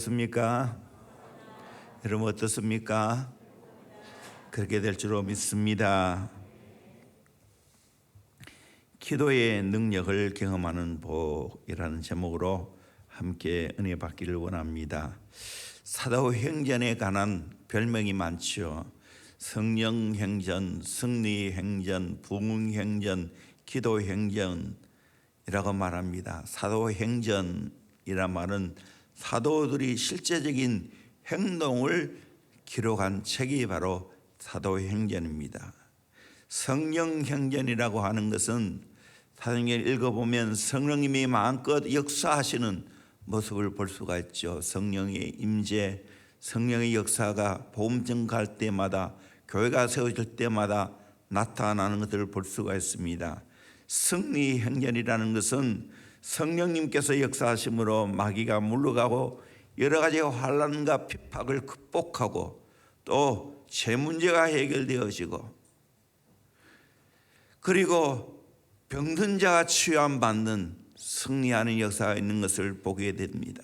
어떻습니까? 여러분 어떻습니까? 그렇게 될 줄로 믿습니다. 기도의 능력을 경험하는 복이라는 제목으로 함께 은혜 받기를 원합니다. 사도행전에 관한 별명이 많죠. 성령행전, 승리행전, 부흥행전, 기도행전이라고 말합니다. 사도행전이란 말은 사도들이 실제적인 행동을 기록한 책이 바로 사도행전입니다. 성령행전이라고 하는 것은 사도행전을 읽어보면 성령님이 마음껏 역사하시는 모습을 볼 수가 있죠. 성령의 임재, 성령의 역사가 복음 전갈 때마다, 교회가 세워질 때마다 나타나는 것들을 볼 수가 있습니다. 승리행전이라는 것은 성령님께서 역사하심으로 마귀가 물러가고 여러 가지 환난과 핍박을 극복하고 또 제 문제가 해결되어지고 그리고 병든 자가 치유받는 승리하는 역사가 있는 것을 보게 됩니다.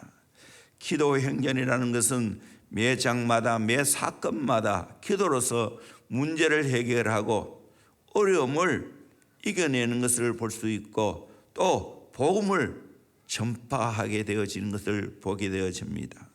기도 행전이라는 것은 매 장마다 매 사건마다 기도로서 문제를 해결하고 어려움을 이겨내는 것을 볼 수 있고 또 복음을 전파하게 되어지는 것을 보게 되어집니다.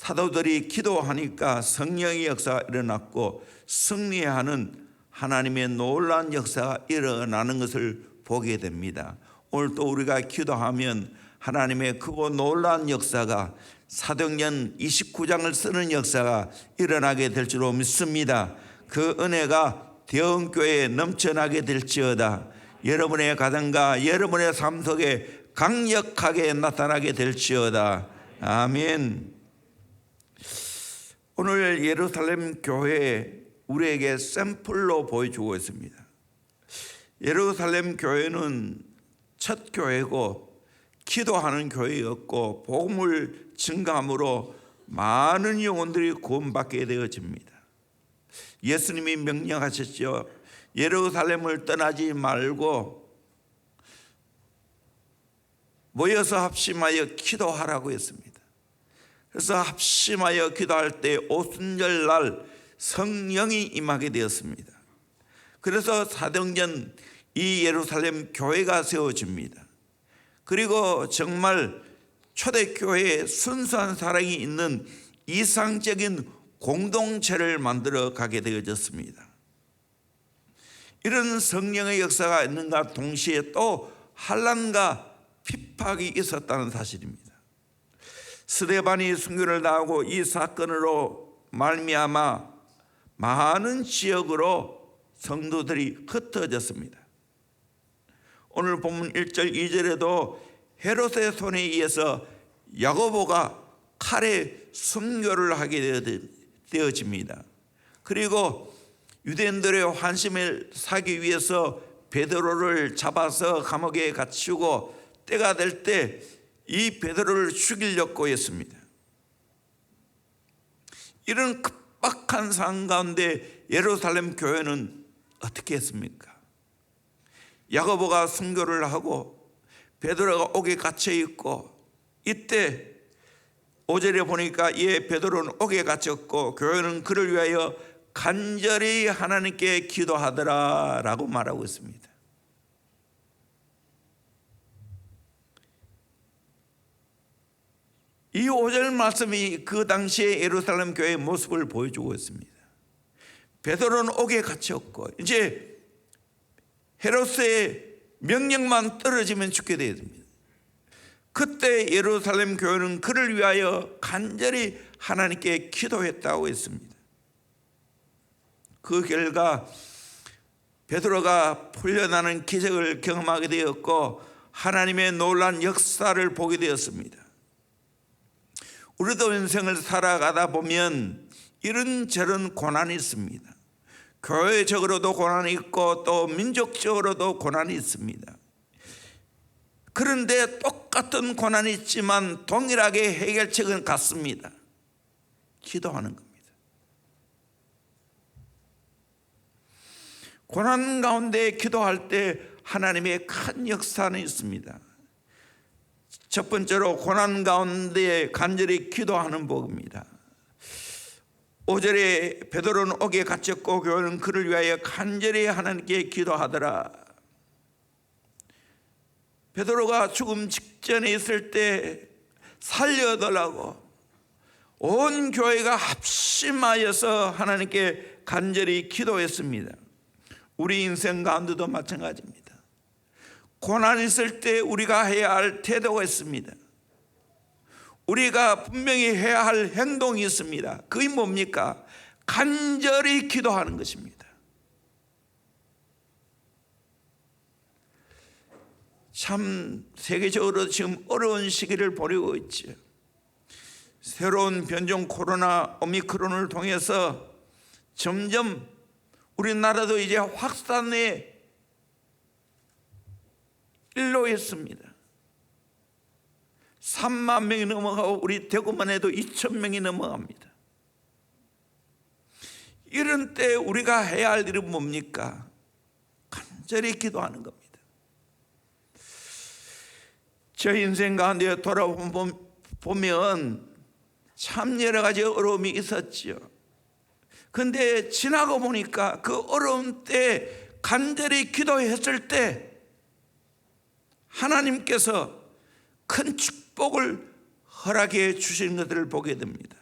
사도들이 기도하니까 성령의 역사가 일어났고 승리하는 하나님의 놀라운 역사가 일어나는 것을 보게 됩니다. 오늘 또 우리가 기도하면 하나님의 크고 놀라운 역사가 사도행전 29장을 쓰는 역사가 일어나게 될 줄로 믿습니다. 그 은혜가 대형교회에 넘쳐나게 될지어다. 여러분의 가정과 여러분의 삶 속에 강력하게 나타나게 될지어다. 아멘. 오늘 예루살렘 교회에 우리에게 샘플로 보여주고 있습니다. 예루살렘 교회는 첫 교회고 기도하는 교회였고 복음을 증거함으로 많은 영혼들이 구원받게 되어집니다. 예수님이 명령하셨죠. 예루살렘을 떠나지 말고 모여서 합심하여 기도하라고 했습니다. 그래서 합심하여 기도할 때 오순절 날 성령이 임하게 되었습니다. 그래서 사도행전 이 예루살렘 교회가 세워집니다. 그리고 정말 초대교회에 순수한 사랑이 있는 이상적인 공동체를 만들어 가게 되어졌습니다. 이런 성령의 역사가 있는가 동시에 또 환난과 핍박이 있었다는 사실입니다. 스데반이 순교를 당하고 이 사건으로 말미암아 많은 지역으로 성도들이 흩어졌습니다. 오늘 본문 1절 2절에도 헤롯의 손에 의해서 야고보가 칼에 순교를 하게 되어집니다. 그리고 유대인들의 환심을 사기 위해서 베드로를 잡아서 감옥에 갇히고 때가 될 때 이 베드로를 죽이려고 했습니다. 이런 급박한 상황 가운데 예루살렘 교회는 어떻게 했습니까? 야고보가 순교를 하고 베드로가 옥에 갇혀 있고 이때 5절에 보니까 베드로는 옥에 갇혔고 교회는 그를 위하여 간절히 하나님께 기도하더라 라고 말하고 있습니다. 이 5절 말씀이 그 당시에 예루살렘 교회의 모습을 보여주고 있습니다. 베드로는 옥에 갇혔고 이제 헤롯의 명령만 떨어지면 죽게 되어야 됩니다. 그때 예루살렘 교회는 그를 위하여 간절히 하나님께 기도했다고 했습니다. 그 결과 베드로가 풀려나는 기적을 경험하게 되었고 하나님의 놀라운 역사를 보게 되었습니다. 우리도 인생을 살아가다 보면 이런저런 고난이 있습니다. 교회적으로도 고난이 있고 또 민족적으로도 고난이 있습니다. 그런데 똑같은 고난이 있지만 동일하게 해결책은 같습니다. 기도하는 겁니다. 고난 가운데 기도할 때 하나님의 큰 역사는 있습니다. 첫 번째로 고난 가운데 간절히 기도하는 복입니다. 5절에 베드로는 옥에 갇혔고 교회는 그를 위하여 간절히 하나님께 기도하더라. 베드로가 죽음 직전에 있을 때 살려달라고 온 교회가 합심하여서 하나님께 간절히 기도했습니다. 우리 인생 가운데도 마찬가지입니다. 고난 있을 때 우리가 해야 할 태도가 있습니다. 우리가 분명히 해야 할 행동이 있습니다. 그게 뭡니까? 간절히 기도하는 것입니다. 참 세계적으로 지금 어려운 시기를 보내고 있죠. 새로운 변종 코로나 오미크론을 통해서 점점 우리나라도 이제 확산의 일로 있습니다. 3만 명이 넘어가고 우리 대구만 해도 2천 명이 넘어갑니다. 이런 때 우리가 해야 할 일은 뭡니까? 간절히 기도하는 겁니다. 저 인생 가운데 돌아보면 참 여러 가지 어려움이 있었죠. 그런데 지나고 보니까 그 어려움 때 간절히 기도했을 때 하나님께서 큰 축복을 허락해 주시는 것들을 보게 됩니다.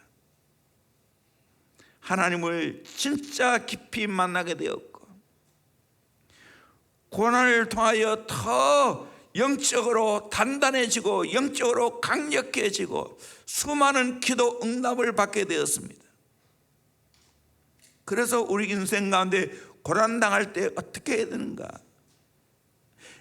하나님을 진짜 깊이 만나게 되었고 고난을 통하여 더 영적으로 단단해지고 영적으로 강력해지고 수많은 기도 응답을 받게 되었습니다. 그래서 우리 인생 가운데 고난당할 때 어떻게 해야 되는가?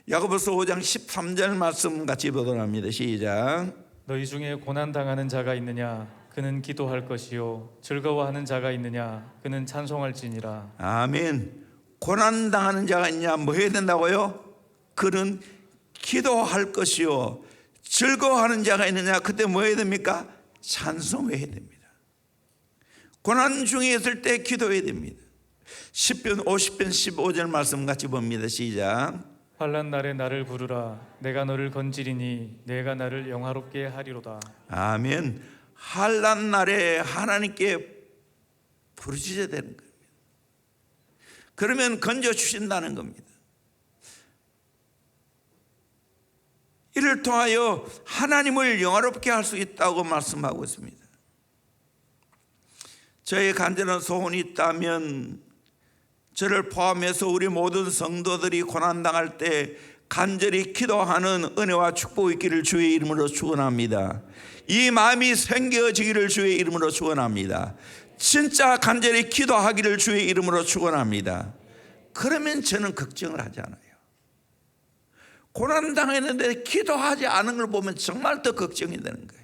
야고보서 5장 13절 말씀 같이 보도록 합니다. 시작. 너희 중에 고난당하는 자가 있느냐? 그는 기도할 것이요 즐거워하는 자가 있느냐? 그는 찬송할지니라. 아멘. 고난당하는 자가 있냐? 뭐 해야 된다고요? 그는 기도할 것이요 즐거워하는 자가 있느냐? 그때 뭐 해야 됩니까? 찬송해야 됩니다. 고난 중에 있을 때 기도해야 됩니다. 시편 50편 15절 말씀 같이 봅니다. 시작. 환난 날에 나를 부르라. 내가 너를 건지리니 내가 나를 영화롭게 하리로다. 아멘. 환난 날에 하나님께 부르짖어야 되는 겁니다. 그러면 건져 주신다는 겁니다. 이를 통하여 하나님을 영화롭게 할 수 있다고 말씀하고 있습니다. 저의 간절한 소원이 있다면 저를 포함해서 우리 모든 성도들이 고난당할 때 간절히 기도하는 은혜와 축복이 있기를 주의 이름으로 축원합니다. 이 마음이 생겨지기를 주의 이름으로 축원합니다. 진짜 간절히 기도하기를 주의 이름으로 축원합니다. 그러면 저는 걱정을 하지 않아요. 고난당했는데 기도하지 않은 걸 보면 정말 더 걱정이 되는 거예요.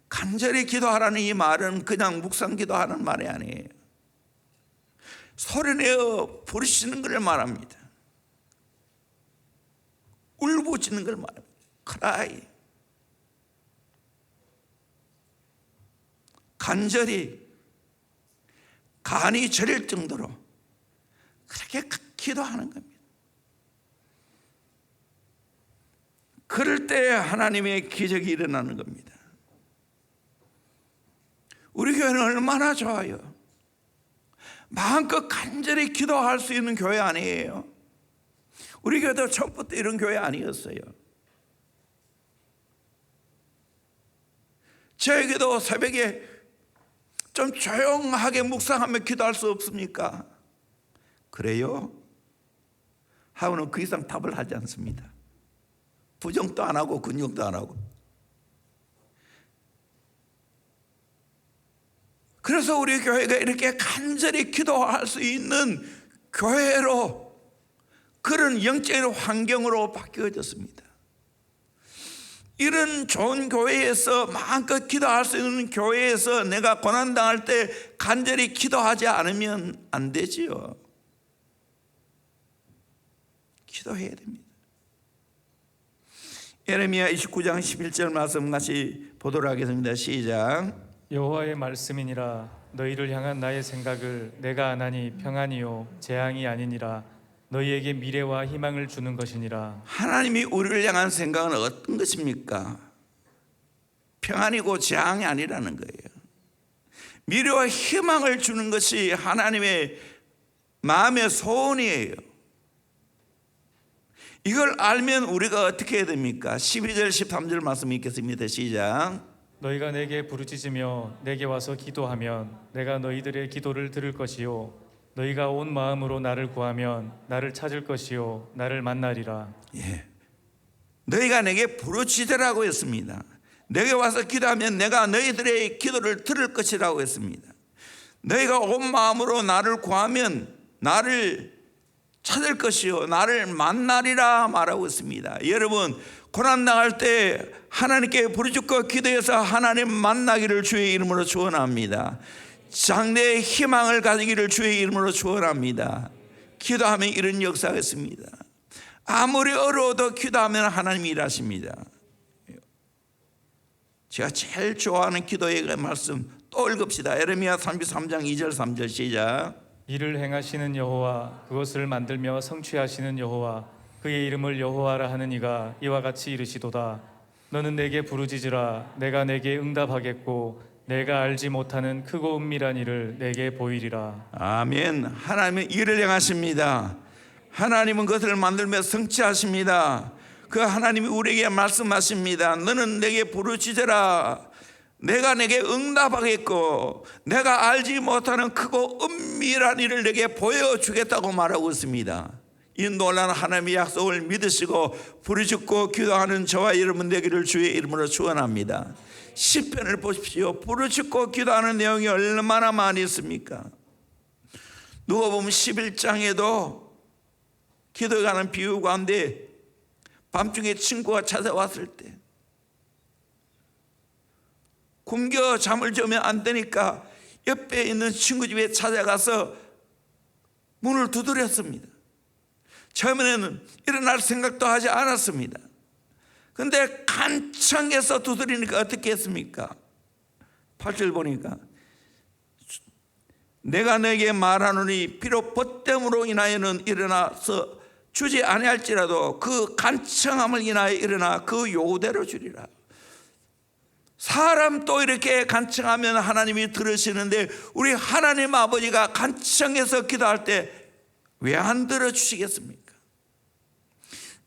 간절히 기도하라는 이 말은 그냥 묵상 기도하는 말이 아니에요. 소리내어 부르시는 걸 말합니다. 울부짖는 걸 말합니다. cry. 간절히 간이 저릴 정도로 그렇게 기도하는 겁니다. 그럴 때 하나님의 기적이 일어나는 겁니다. 우리 교회는 얼마나 좋아요. 마음껏 간절히 기도할 수 있는 교회 아니에요. 우리 교회도 처음부터 이런 교회 아니었어요. 저에게도 새벽에 좀 조용하게 묵상하며 기도할 수 없습니까? 그래요? 하고는 그 이상 답을 하지 않습니다. 부정도 안 하고 근육도 안 하고. 그래서 우리 교회가 이렇게 간절히 기도할 수 있는 교회로, 그런 영적인 환경으로 바뀌어졌습니다. 이런 좋은 교회에서 마음껏 기도할 수 있는 교회에서 내가 고난당할 때 간절히 기도하지 않으면 안 되지요. 기도해야 됩니다. 예레미야 29장 11절 말씀 같이 보도록 하겠습니다. 시작. 여호와의 말씀이니라. 너희를 향한 나의 생각을 내가 아나니 평안이요 재앙이 아니니라. 너희에게 미래와 희망을 주는 것이니라. 하나님이 우리를 향한 생각은 어떤 것입니까? 평안이고 재앙이 아니라는 거예요. 미래와 희망을 주는 것이 하나님의 마음의 소원이에요. 이걸 알면 우리가 어떻게 해야 됩니까? 12절 13절 말씀 읽겠습니다. 시작. 너희가 내게 부르짖으며 내게 와서 기도하면 내가 너희들의 기도를 들을 것이요 너희가 온 마음으로 나를 구하면 나를 찾을 것이요 나를 만나리라. 예. 너희가 내게 부르짖으라고 했습니다. 내게 와서 기도하면 내가 너희들의 기도를 들을 것이라고 했습니다. 너희가 온 마음으로 나를 구하면 나를 찾을 것이요 나를 만나리라 말하고 있습니다. 여러분, 고난당할 때 하나님께 부르짖고 기도해서 하나님 만나기를 주의 이름으로 축원합니다. 장래의 희망을 가지기를 주의 이름으로 축원합니다. 기도하면 이런 역사가 있습니다. 아무리 어려워도 기도하면 하나님이 일하십니다. 제가 제일 좋아하는 기도의 말씀 또 읽읍시다. 에레미야 33장 2절 3절 시작. 이를 행하시는 여호와 그것을 만들며 성취하시는 여호와 그의 이름을 여호와라 하는 이가 이와 같이 이르시도다. 너는 내게 부르짖으라. 내가 내게 응답하겠고 내가 알지 못하는 크고 은밀한 일을 내게 보이리라. 아멘. 하나님은 일을 행하십니다. 하나님은 그것을 만들며 성취하십니다. 그 하나님이 우리에게 말씀하십니다. 너는 내게 부르짖으라. 내가 내게 응답하겠고 내가 알지 못하는 크고 은밀한 일을 내게 보여주겠다고 말하고 있습니다. 이 놀라운 하나님의 약속을 믿으시고 부르짖고 기도하는 저와 여러분 되기를 주의 이름으로 축원합니다. 시편을 보십시오. 부르짖고 기도하는 내용이 얼마나 많이 있습니까? 누가복음 11장에도 기도에 관한 비유 가운데 밤중에 친구가 찾아왔을 때 굶겨 잠을 자면 안 되니까 옆에 있는 친구 집에 찾아가서 문을 두드렸습니다. 처음에는 일어날 생각도 하지 않았습니다. 그런데 간청해서 두드리니까 어떻게 했습니까? 8절 보니까 내가 너에게 말하노니 비록 벗됨으로 인하여는 일어나서 주지 아니할지라도 그 간청함을 인하여 일어나 그 요구대로 주리라. 사람 또 이렇게 간청하면 하나님이 들으시는데 우리 하나님 아버지가 간청해서 기도할 때 왜 안 들어주시겠습니까?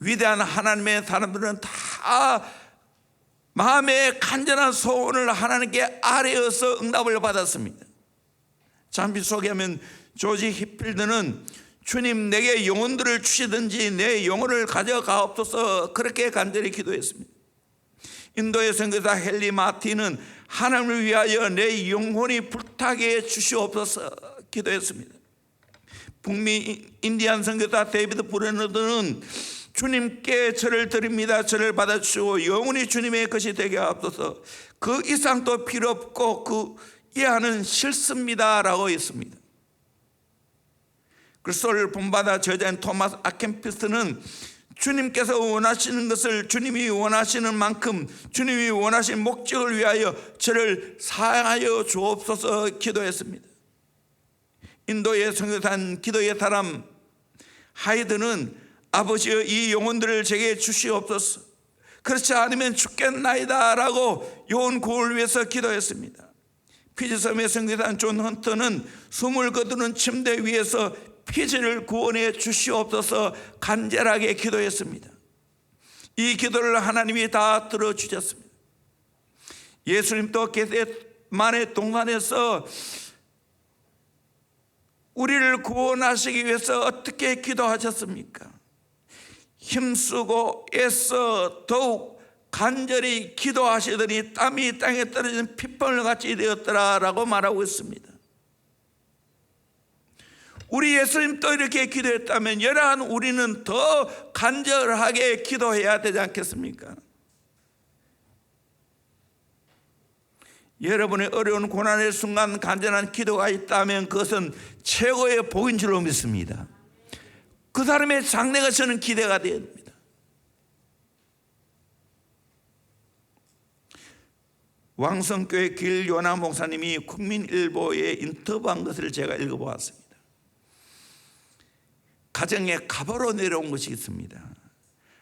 위대한 하나님의 사람들은 다 마음의 간절한 소원을 하나님께 아뢰어서 응답을 받았습니다. 잠시 소개하면 조지 히필드는 주님 내게 영혼들을 주시든지 내 영혼을 가져가옵소서 그렇게 간절히 기도했습니다. 인도의 선교사 헨리 마틴은 하나님을 위하여 내 영혼이 불타게 해 주시옵소서 기도했습니다. 북미 인디안 선교사 데이비드 브레너드는 주님께 저를 드립니다. 저를 받아주시고 영원히 주님의 것이 되게 하옵소서. 그 이상도 필요 없고 그 이하는 싫습니다 라고 했습니다. 그리스도를 본받아 저자인 토마스 아켄피스는 주님께서 원하시는 것을 주님이 원하시는 만큼 주님이 원하신 목적을 위하여 저를 사용하여 주옵소서 기도했습니다. 인도의 선교사인 기도의 사람 하이드는 아버지여 이 영혼들을 제게 주시옵소서. 그렇지 않으면 죽겠나이다 라고 영혼 구원을 위해서 기도했습니다. 피지섬의 선교사인 존 헌터는 숨을 거두는 침대 위에서 피지를 구원해 주시옵소서 간절하게 기도했습니다. 이 기도를 하나님이 다 들어주셨습니다. 예수님도 겟세마네 동산에서 우리를 구원하시기 위해서 어떻게 기도하셨습니까? 힘쓰고 애써 더욱 간절히 기도하시더니 땀이 땅에 떨어지는 핏방울 같이 되었더라라고 말하고 있습니다. 우리 예수님도 이렇게 기도했다면 여러한 우리는 더 간절하게 기도해야 되지 않겠습니까? 여러분의 어려운 고난의 순간 간절한 기도가 있다면 그것은 최고의 복인 줄로 믿습니다. 그 사람의 장래가 저는 기대가 됩니다. 왕성교회 길요나 목사님이 국민일보에 인터뷰한 것을 제가 읽어보았습니다. 가정에 갑으로 내려온 것이 있습니다.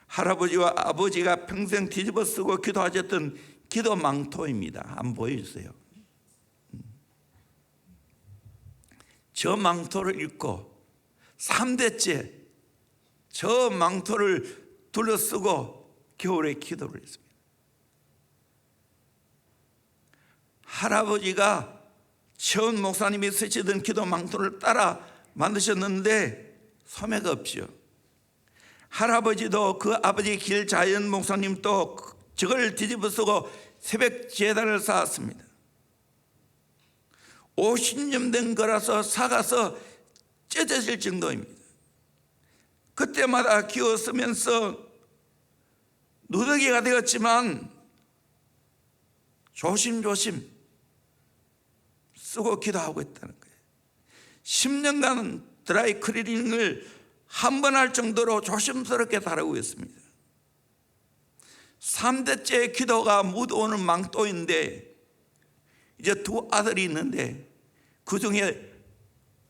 할아버지와 아버지가 평생 뒤집어 쓰고 기도하셨던 기도 망토입니다. 한번 보여주세요. 저 망토를 입고 3대째 저 망토를 둘러쓰고 겨울에 기도를 했습니다. 할아버지가 최원 목사님이 쓰시던 기도 망토를 따라 만드셨는데 소매가 없죠. 할아버지도 그 아버지 길자연 목사님도 저걸 뒤집어 쓰고 새벽 제단을 쌓았습니다. 50년 된 거라서 사가서 찢어질 정도입니다. 그때마다 기어 쓰면서 누더기가 되었지만 조심조심 쓰고 기도하고 있다는 거예요. 10년간 드라이 클리닝을 한 번 할 정도로 조심스럽게 다루고 있습니다. 3대째 기도가 묻어오는 망토인데 이제 두 아들이 있는데 그 중에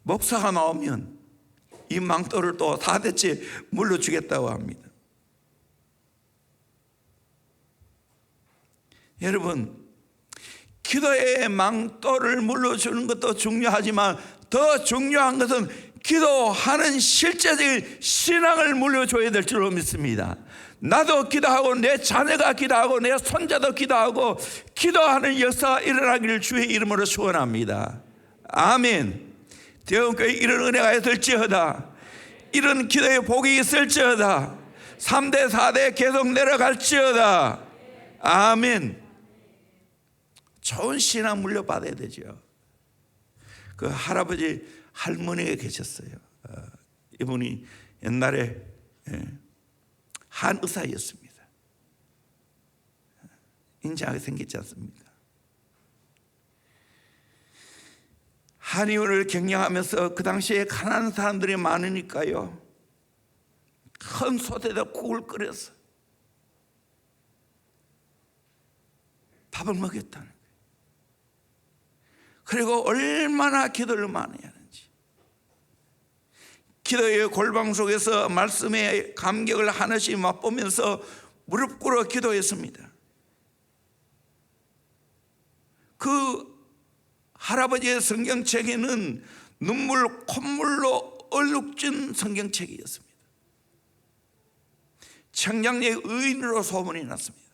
목사가 나오면 이 망토를 또 4대째 물려주겠다고 합니다. 여러분, 기도의 망토를 물려주는 것도 중요하지만 더 중요한 것은 기도하는 실제적인 신앙을 물려줘야 될 줄로 믿습니다. 나도 기도하고 내 자녀가 기도하고 내 손자도 기도하고 기도하는 역사가 일어나기를 주의 이름으로 축원합니다. 아멘. 대원교회 이런 은혜가 있을지어다. 이런 기도의 복이 있을지어다. 3대 4대 계속 내려갈지어다. 아멘. 좋은 신앙 물려받아야 되죠. 그 할아버지 할머니가 계셨어요. 이분이 옛날에 한의사였습니다. 인자하게 생겼지 않습니까? 한의원을 경영하면서 그 당시에 가난한 사람들이 많으니까요, 큰 솥에다 국을 끓여서 밥을 먹였다는 거예요. 그리고 얼마나 기도를 많이 하는지, 기도의 골방 속에서 말씀의 감격을 하나씩 맛보면서 무릎 꿇어 기도했습니다. 그 할아버지의 성경책에는 눈물 콧물로 얼룩진 성경책이었습니다. 청량리의 의인으로 소문이 났습니다.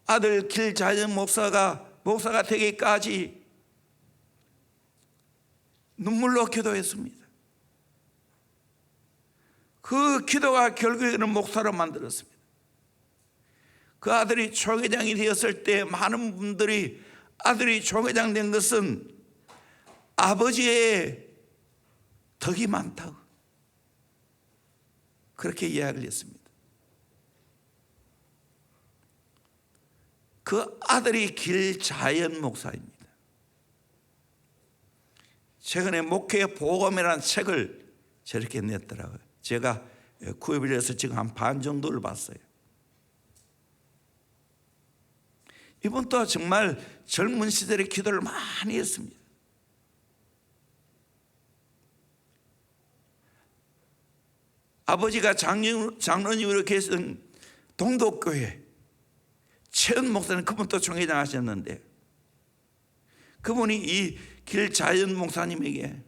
아들 길자연 목사가 되기까지 눈물로 기도했습니다. 그 기도가 결국에는 목사로 만들었습니다. 그 아들이 총회장이 되었을 때 많은 분들이 아들이 총회장 된 것은 아버지의 덕이 많다고 그렇게 이야기를 했습니다. 그 아들이 길자연 목사입니다. 최근에 목회 보검이라는 책을 저렇게 냈더라고요. 제가 구입을 해서 지금 한 반 정도를 봤어요. 이분도 정말 젊은 시절에 기도를 많이 했습니다. 아버지가 장로님으로 계신 동독교회 최은 목사님, 그분도 총회장 하셨는데 그분이 이 길자연 목사님에게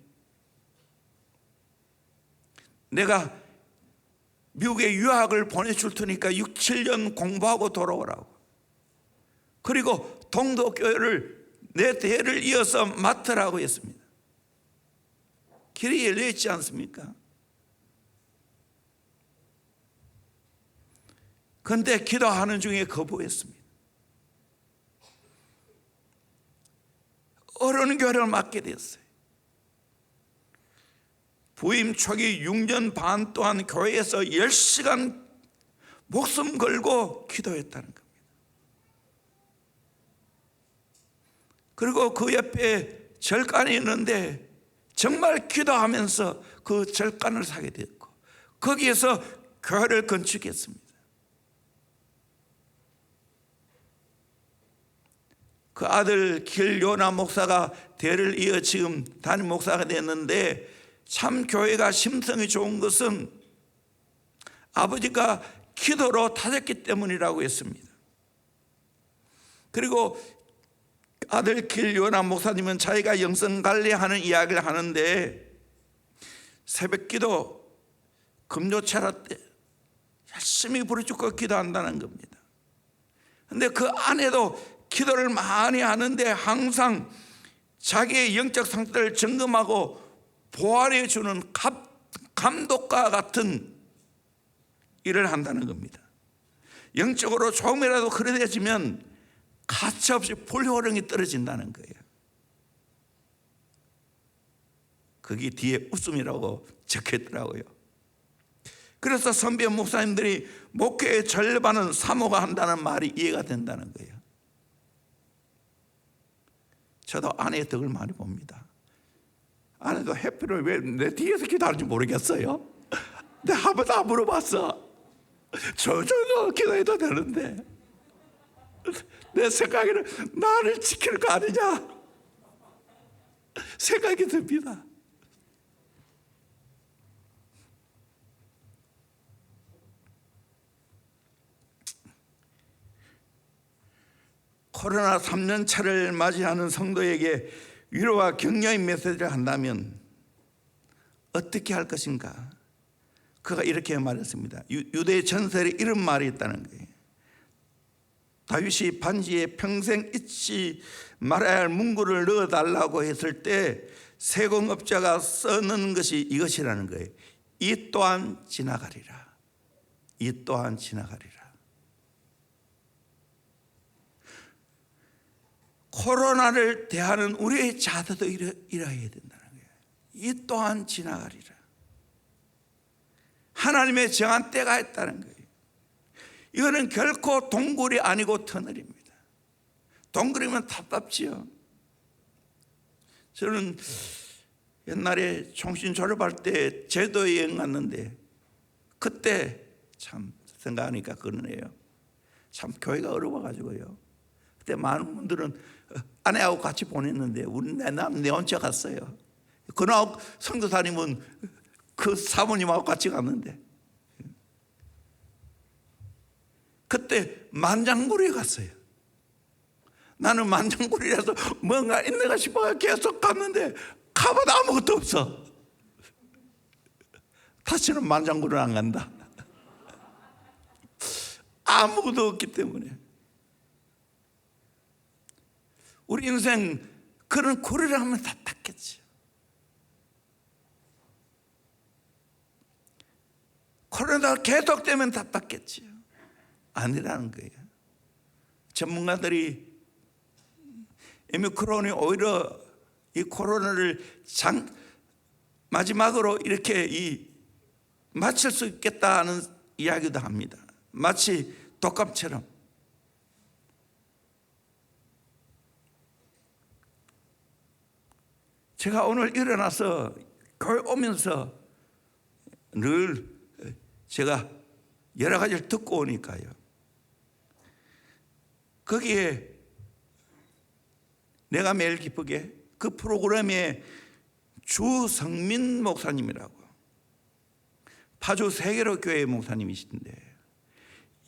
내가 미국에 유학을 보내줄 테니까 6, 7년 공부하고 돌아오라고, 그리고 동독교회를 내 대를 이어서 맡으라고 했습니다. 길이 열려있지 않습니까? 그런데 기도하는 중에 거부했습니다. 어른교회를 맡게 됐어요. 부임 초기 6년 반 동안 교회에서 10시간 목숨 걸고 기도했다는 겁니다. 그리고 그 옆에 절간이 있는데 정말 기도하면서 그 절간을 사게 되었고 거기에서 교회를 건축했습니다. 그 아들 길요나 목사가 대를 이어 지금 담임 목사가 됐는데 참 교회가 심성이 좋은 것은 아버지가 기도로 다졌기 때문이라고 했습니다. 그리고 아들 길요나 목사님은 자기가 영성 관리하는 이야기를 하는데 새벽기도 금요철화 때 열심히 부르짖고 기도한다는 겁니다. 그런데 그 안에도 기도를 많이 하는데 항상 자기의 영적 상태를 점검하고 보완해 주는 감독과 같은 일을 한다는 겁니다. 영적으로 조금이라도 그래지면 가차없이 불효령이 떨어진다는 거예요. 거기 뒤에 웃음이라고 적혀있더라고요. 그래서 선배 목사님들이 목회의 절반은 사모가 한다는 말이 이해가 된다는 거예요. 저도 아내의 덕을 많이 봅니다. 아내도 해피를 왜 내 뒤에서 기도하는지 모르겠어요. 내가 한 번도 안 물어봤어. 저도 기도해도 되는데 내 생각에는 나를 지킬 거 아니냐 생각이 듭니다. 코로나 3년 차를 맞이하는 성도에게 위로와 격려의 메시지를 한다면 어떻게 할 것인가? 그가 이렇게 말했습니다. 유대 전설에 이런 말이 있다는 거예요. 다윗이 반지에 평생 잊지 말아야 할 문구를 넣어달라고 했을 때 세공업자가 써놓은 것이 이것이라는 거예요. 이 또한 지나가리라. 이 또한 지나가리라. 코로나를 대하는 우리의 자세도 이러해야 된다는 거예요. 이 또한 지나가리라. 하나님의 정한 때가 있다는 거예요. 이거는 결코 동굴이 아니고 터널입니다. 동굴이면 답답지요. 저는 옛날에 총신 졸업할 때 제도 여행 갔는데 그때 참 생각하니까 그러네요. 참 교회가 어려워가지고요. 그때 많은 분들은 아내하고 같이 보냈는데 우리 내 혼자 갔어요. 그날 선교사님은 그 사모님하고 같이 갔는데 그때 만장굴이에 갔어요. 나는 만장굴이라서 뭔가 있는가 싶어 계속 갔는데 가봐도 아무것도 없어. 다시는 만장굴은 안 간다. 아무것도 없기 때문에. 우리 인생 그런 고리를 하면 답답겠지. 코로나가 계속되면 답답겠지요. 아니라는 거예요. 전문가들이 오미크론이 오히려 이 코로나를 마지막으로 이렇게 마칠 수 있겠다는 이야기도 합니다. 마치 독감처럼. 제가 오늘 일어나서 교회 오면서 늘 제가 여러 가지를 듣고 오니까요. 거기에 내가 매일 기쁘게 그 프로그램에 주성민 목사님이라고 파주 세계로 교회 목사님이신데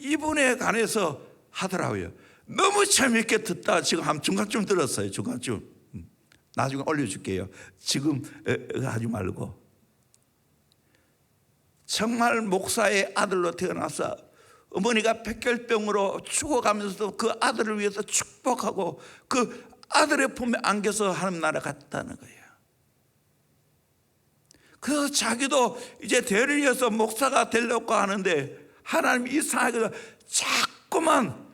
이분에 관해서 하더라고요. 너무 재미있게 듣다 지금 한 중간쯤 들었어요. 중간쯤. 나중에 올려줄게요. 지금 하지 말고. 정말 목사의 아들로 태어나서 어머니가 백혈병으로 죽어가면서도 그 아들을 위해서 축복하고 그 아들의 품에 안겨서 하나님 나라 갔다는 거예요. 그래서 자기도 이제 대를 이어서 목사가 되려고 하는데 하나님이 이상하게 자꾸만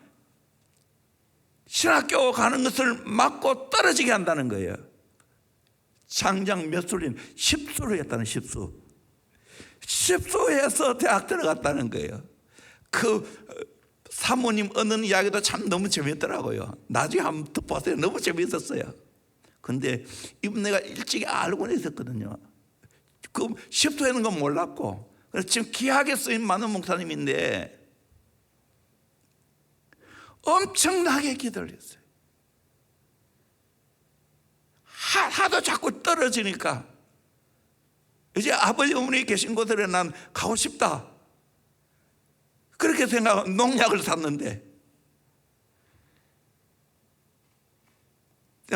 신학교 가는 것을 막고 떨어지게 한다는 거예요. 장장 몇 수는 10수로 했다는 10수. 10수에서 대학 들어갔다는 거예요. 그 사모님 얻는 이야기도 참 너무 재밌더라고요. 나중에 한번 듣보세요. 너무 재밌었어요. 근데 이분 내가 일찍 알고는 있었거든요. 그 10수에는 건 몰랐고 그래서 지금 귀하게 쓰인 많은 목사님인데 엄청나게 기도를 했어요. 하도 자꾸 떨어지니까 이제 아버지 어머니 계신 곳에 난 가고 싶다, 그렇게 생각하고 농약을 샀는데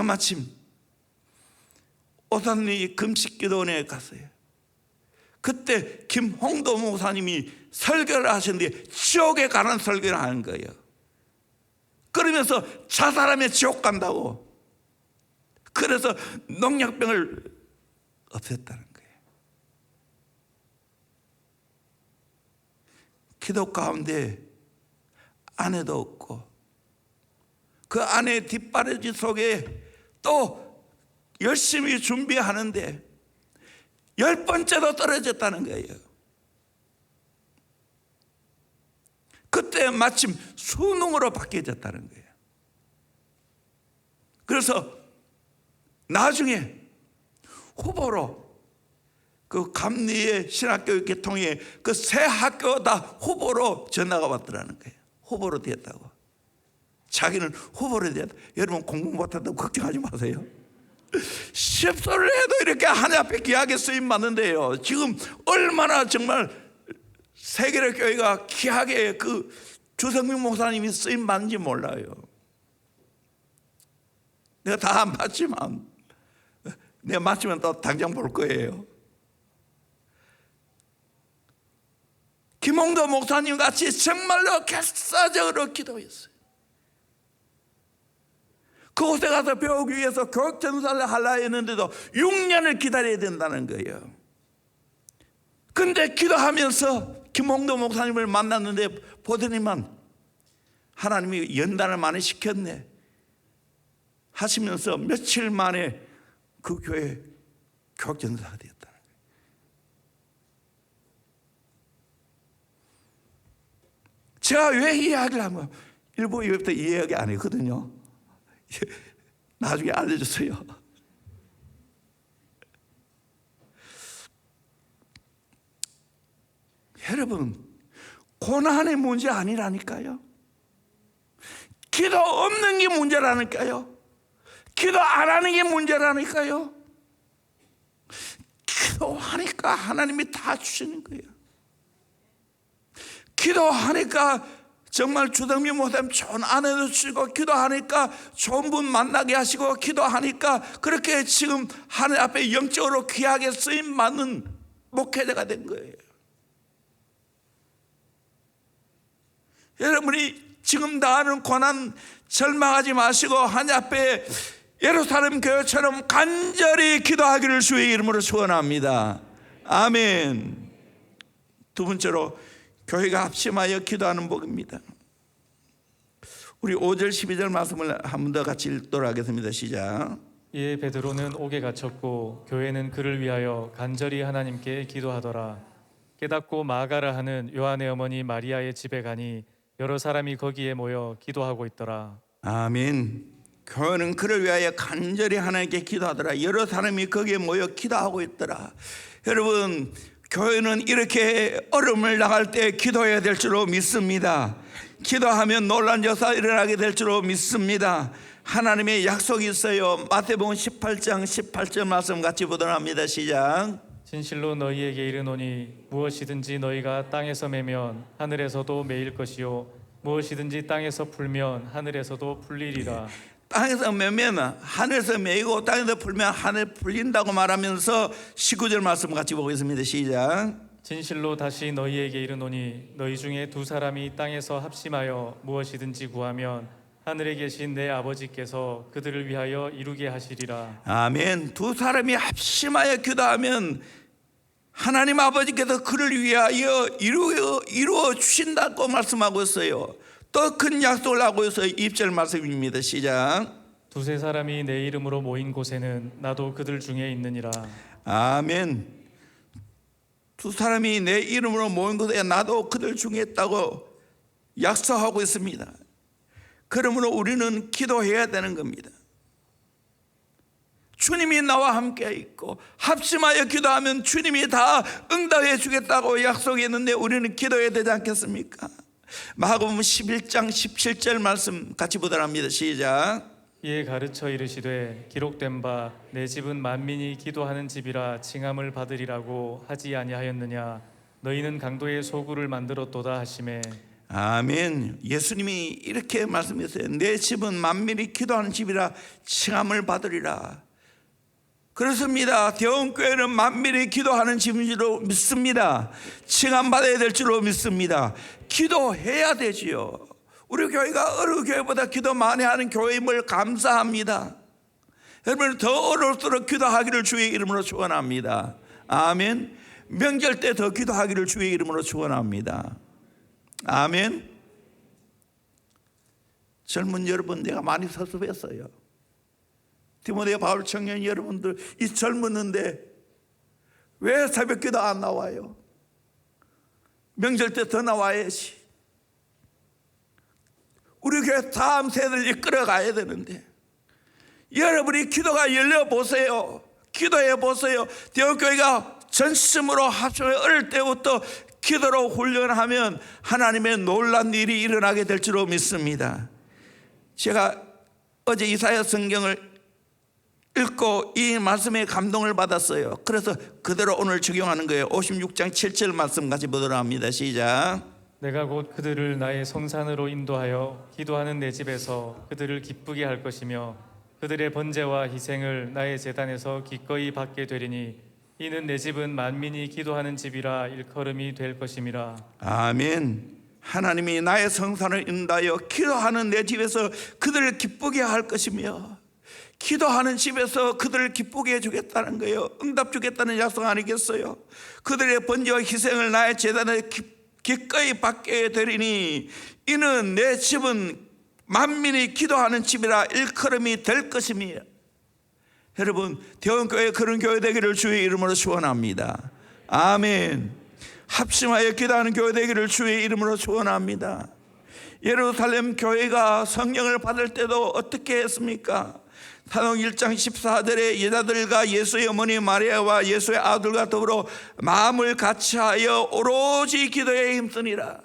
마침 오산리 금식기도원에 갔어요. 그때 김홍도 목사님이 설교를 하셨는데 지옥에 가는 설교를 하는 거예요. 그러면서 자살하면 지옥 간다고. 그래서 농약병을 없앴다는 거예요. 기도 가운데 아내도 없고 그 아내의 뒷바라지 속에 또 열심히 준비하는데 10번째도 떨어졌다는 거예요. 그때 마침 수능으로 바뀌어졌다는 거예요. 그래서 나중에 후보로 그 감리의 신학교육 계통에 그 새 학교 다 후보로 전화가 왔더라는 거예요. 후보로 되었다고. 자기는 후보로 되었다. 여러분 공부 못한다고 걱정하지 마세요. 십소를 해도 이렇게 하나님 앞에 귀하게 쓰임 받는데요. 지금 얼마나 정말 세계의 교회가 귀하게 그 주성민 목사님이 쓰임 받는지 몰라요. 내가 다 안 봤지만 내가 맞추면 또 당장 볼 거예요. 김홍도 목사님 같이 정말로 결사적으로 기도했어요. 그곳에 가서 배우기 위해서 교육전사를 하려 했는데도 6년을 기다려야 된다는 거예요. 근데 기도하면서 김홍도 목사님을 만났는데 보더니만 하나님이 연단을 많이 시켰네 하시면서 며칠 만에 그 교회 교육전사가 되었다는 거예요. 제가 왜 이 이야기를 하면 일부 이후부터 이 이야기 안 했거든요. 나중에 알려줬어요. 여러분, 고난의 문제 아니라니까요. 기도 없는 게 문제라니까요. 기도 안 하는 게 문제라니까요. 기도하니까 하나님이 다 주시는 거예요. 기도하니까 정말 주성민 목사님 좋은 아내도 주시고, 기도하니까 좋은 분 만나게 하시고, 기도하니까 그렇게 지금 하나님 앞에 영적으로 귀하게 쓰임 받는 목회자가 된 거예요. 여러분이 지금 당하는 고난 절망하지 마시고 하나님 앞에 예루살렘 교회처럼 간절히 기도하기를 주의 이름으로 축원합니다. 아멘. 두 번째로 교회가 합심하여 기도하는 복입니다. 우리 5절 12절 말씀을 한 번 더 같이 읽도록 하겠습니다. 시작. 이에 베드로는 옥에 갇혔고 교회는 그를 위하여 간절히 하나님께 기도하더라. 깨닫고 마가라 하는 요한의 어머니 마리아의 집에 가니 여러 사람이 거기에 모여 기도하고 있더라. 아멘. 교회는 그를 위하여 간절히 하나님께 기도하더라. 여러 사람이 거기에 모여 기도하고 있더라. 여러분, 교회는 이렇게 어려움을 당할 때 기도해야 될 줄로 믿습니다. 기도하면 놀란 역사 일어나게 될 줄로 믿습니다. 하나님의 약속이 있어요. 마태복음 18장 18절 말씀 같이 보도록 합니다. 시작. 진실로 너희에게 이르노니 무엇이든지 너희가 땅에서 매면 하늘에서도 매일 것이요 무엇이든지 땅에서 풀면 하늘에서도 풀리리라. 땅에서 매면 하늘에서 매이고 땅에서 풀면 하늘 풀린다고 말하면서 19절 말씀 같이 보겠습니다. 시작. 진실로 다시 너희에게 이르노니 너희 중에 두 사람이 땅에서 합심하여 무엇이든지 구하면 하늘에 계신 내 아버지께서 그들을 위하여 이루게 하시리라. 아멘. 두 사람이 합심하여 기도하면 하나님 아버지께서 그를 위하여 이루어 주신다고 말씀하고 있어요. 또 큰 약속을 하고 있어요. 2절 말씀입니다. 시작. 두세 사람이 내 이름으로 모인 곳에는 나도 그들 중에 있느니라. 아멘. 두 사람이 내 이름으로 모인 곳에 나도 그들 중에 있다고 약속하고 있습니다. 그러므로 우리는 기도해야 되는 겁니다. 주님이 나와 함께 있고 합심하여 기도하면 주님이 다 응답해 주겠다고 약속했는데 우리는 기도해야 되지 않겠습니까? 마가복음 11장 17절 말씀 같이 보도록 합니다. 시작. 이에 가르쳐 이르시되 기록된 바 내 집은 만민이 기도하는 집이라 칭함을 받으리라고 하지 아니하였느냐. 너희는 강도의 소굴을 만들었도다 하시매. 아멘. 예수님이 이렇게 말씀하셨어요. 내 집은 만민이 기도하는 집이라 칭함을 받으리라. 그렇습니다. 대원교회는 만민이 기도하는 집인 줄로 믿습니다. 칭함 받아야 될 줄로 믿습니다. 기도해야 되지요. 우리 교회가 어느 교회보다 기도 많이 하는 교회임을 감사합니다. 여러분, 더 어려울수록 기도하기를 주의 이름으로 축원합니다. 아멘. 명절 때 더 기도하기를 주의 이름으로 축원합니다. 아멘. 젊은 여러분, 내가 많이 섭섭했어요. 디모데 바울 청년 여러분들, 이 젊었는데 왜 새벽 기도 안 나와요? 명절 때 더 나와야지. 우리 교회 다음 세대를 이끌어가야 되는데, 여러분이 기도가 열려보세요. 기도해보세요. 대원교회가 전심으로 합심해 어릴 때부터 기도로 훈련하면 하나님의 놀란 일이 일어나게 될 줄로 믿습니다. 제가 어제 이사야 성경을 읽고 이 말씀에 감동을 받았어요. 그래서 그대로 오늘 적용하는 거예요. 56장 7절 말씀 같이 보도록 합니다. 시작. 내가 곧 그들을 나의 성산으로 인도하여 기도하는 내 집에서 그들을 기쁘게 할 것이며 그들의 번제와 희생을 나의 제단에서 기꺼이 받게 되리니 이는 내 집은 만민이 기도하는 집이라 일컬음이 될 것임이라. 아멘. 하나님이 나의 성산을 인도하여 기도하는 내 집에서 그들을 기쁘게 할 것이며, 기도하는 집에서 그들을 기쁘게 해주겠다는 거예요. 응답 주겠다는 약속 아니겠어요? 그들의 번제와 희생을 나의 제단에 기꺼이 받게 되리니 이는 내 집은 만민이 기도하는 집이라 일컬음이 될 것이며. 여러분, 대원교회 그런 교회 되기를 주의 이름으로 축원합니다. 아멘. 합심하여 기도하는 교회 되기를 주의 이름으로 축원합니다. 예루살렘 교회가 성령을 받을 때도 어떻게 했습니까? 사도행 1장 14절에 여자들과 예수의 어머니 마리아와 예수의 아들과 더불어 마음을 같이하여 오로지 기도에 힘쓰니라.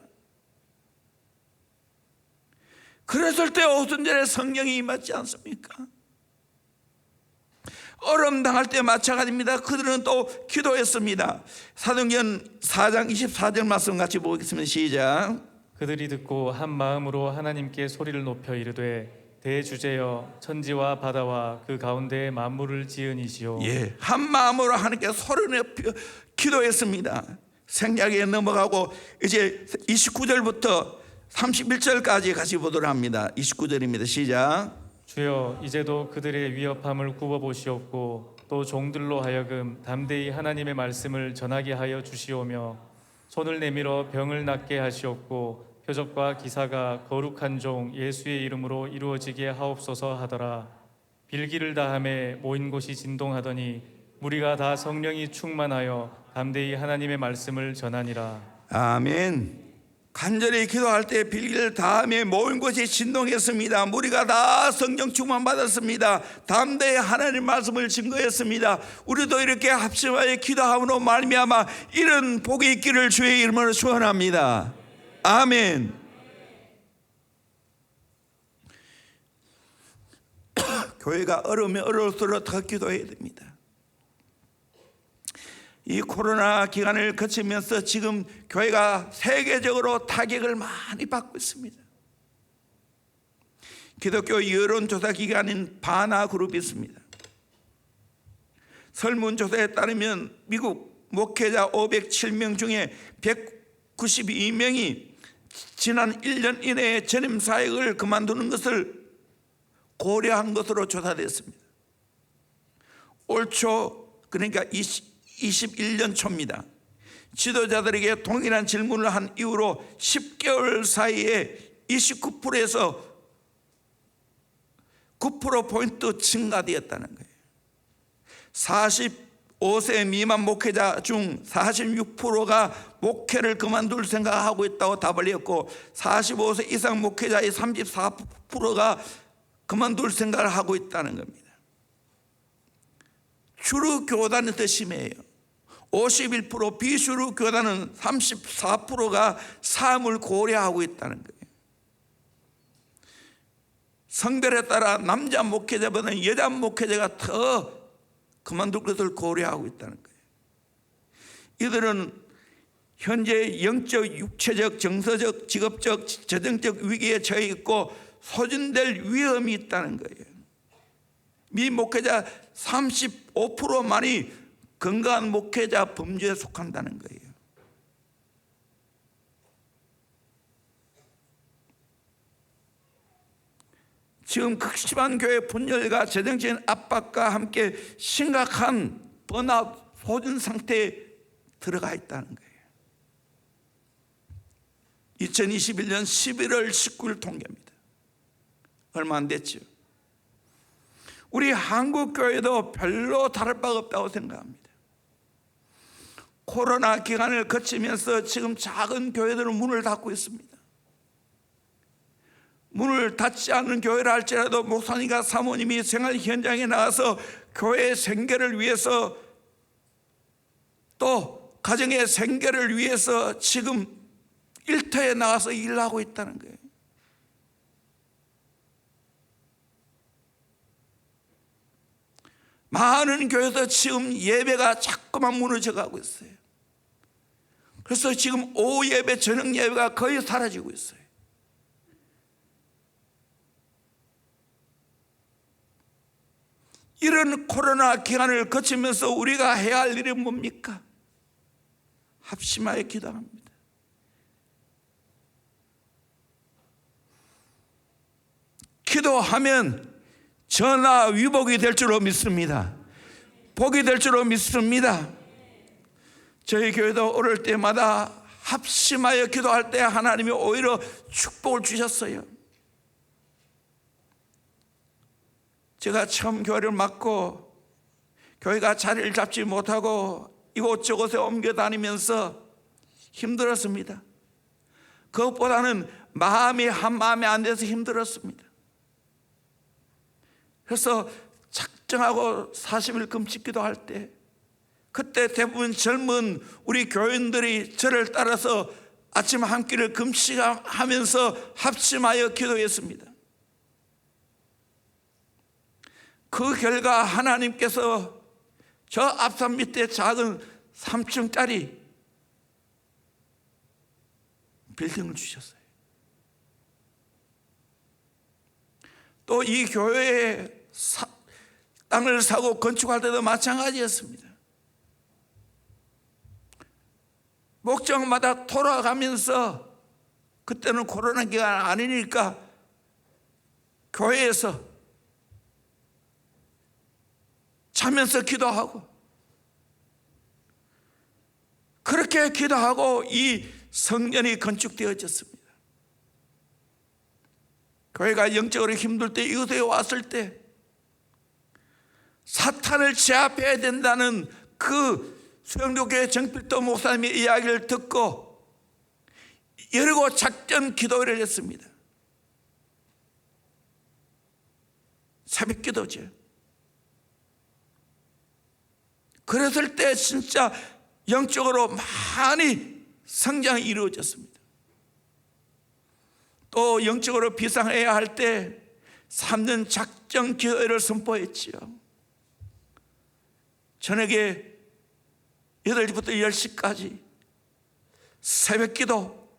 그랬을 때 오순절에 성령이 임하지 않습니까? 어려움 당할 때 마찬가지입니다. 그들은 또 기도했습니다. 사도행전 4장 24절 말씀 같이 보겠습니다. 시작. 그들이 듣고 한 마음으로 하나님께 소리를 높여 이르되 대주제여 천지와 바다와 그 가운데에 만물을 지으니시오. 예, 한 마음으로 하나님께 소리를 높여 기도했습니다. 생략에 넘어가고 이제 29절부터 31절까지 같이 보도록 합니다. 29절입니다. 시작. 주여 이제도 그들의 위협함을 굽어보시옵고 또 종들로 하여금 담대히 하나님의 말씀을 전하게 하여 주시오며 손을 내밀어 병을 낫게 하시옵고 표적과 기사가 거룩한 종 예수의 이름으로 이루어지게 하옵소서 하더라. 빌기를 다함에 모인 곳이 진동하더니 무리가 다 성령이 충만하여 담대히 하나님의 말씀을 전하니라. 아멘. 간절히 기도할 때 빌기를 다음에 모인 곳이 진동했습니다. 무리가 다 성령 충만 받았습니다. 담대히 하나님 말씀을 증거했습니다. 우리도 이렇게 합심하여 기도함으로 말미암아 이런 복이 있기를 주의 이름으로 축원합니다. 아멘. 교회가 어려우면 어려울수록 더 기도해야 됩니다. 이 코로나 기간을 거치면서 지금 교회가 세계적으로 타격을 많이 받고 있습니다. 기독교 여론조사 기관인 바나 그룹이 있습니다. 설문조사에 따르면 미국 목회자 507명 중에 192명이 지난 1년 이내에 전임 사역을 그만두는 것을 고려한 것으로 조사됐습니다. 올 초, 그러니까 21년 초입니다. 지도자들에게 동일한 질문을 한 이후로 10개월 사이에 29%에서 9%포인트 증가되었다는 거예요. 45세 미만 목회자 중 46%가 목회를 그만둘 생각하고 있다고 답을 했고 45세 이상 목회자의 34%가 그만둘 생각을 하고 있다는 겁니다. 주류 교단이 더 심해요. 51%, 비주류 교단은 34%가 삶을 고려하고 있다는 거예요. 성별에 따라 남자 목회자보다는 여자 목회자가 더 그만둘 것을 고려하고 있다는 거예요. 이들은 현재 영적, 육체적, 정서적, 직업적, 재정적 위기에 처해 있고 소진될 위험이 있다는 거예요. 미 목회자 35%만이 건강한 목회자 범주에 속한다는 거예요. 지금 극심한 교회 분열과 재정적인 압박과 함께 심각한 번아웃 소진 상태에 들어가 있다는 거예요. 2021년 11월 19일 통계입니다. 얼마 안 됐죠. 우리 한국 교회도 별로 다를 바가 없다고 생각합니다. 코로나 기간을 거치면서 지금 작은 교회들은 문을 닫고 있습니다. 문을 닫지 않는 교회라 할지라도 목사님과 사모님이 생활 현장에 나가서 교회의 생계를 위해서 또 가정의 생계를 위해서 지금 일터에 나가서 일하고 있다는 거예요. 많은 교회에서 지금 예배가 자꾸만 무너져 가고 있어요. 그래서 지금 오후 예배, 저녁 예배가 거의 사라지고 있어요. 이런 코로나 기간을 거치면서 우리가 해야 할 일이 뭡니까? 합심하여 기도합니다. 기도하면 전화 위복이 될 줄로 믿습니다. 복이 될 줄로 믿습니다. 저희 교회도 어릴 때마다 합심하여 기도할 때 하나님이 오히려 축복을 주셨어요. 제가 처음 교회를 맡고 교회가 자리를 잡지 못하고 이곳저곳에 옮겨 다니면서 힘들었습니다. 그것보다는 마음이 한 마음에 안 돼서 힘들었습니다. 그래서 작정하고 40일 금식 기도할 때 그때 대부분 젊은 우리 교인들이 저를 따라서 아침 한 끼를 금식하면서 합심하여 기도했습니다. 그 결과 하나님께서 저 앞산 밑에 작은 3층짜리 빌딩을 주셨어요. 또 이 교회에 땅을 사고 건축할 때도 마찬가지였습니다. 목적마다 돌아가면서 그때는 코로나 기간 아니니까 교회에서 자면서 기도하고 그렇게 기도하고 이 성전이 건축되어졌습니다. 교회가 영적으로 힘들 때 이곳에 왔을 때 사탄을 제압해야 된다는 그 수영도교회 정필도 목사님의 이야기를 듣고 여리고 작전 기도를 했습니다. 새벽 기도죠. 그랬을 때 진짜 영적으로 많이 성장이 이루어졌습니다. 또 영적으로 비상해야 할 때 3년 작전 기도회를 선포했지요. 저녁에 8시부터 10시까지 새벽 기도,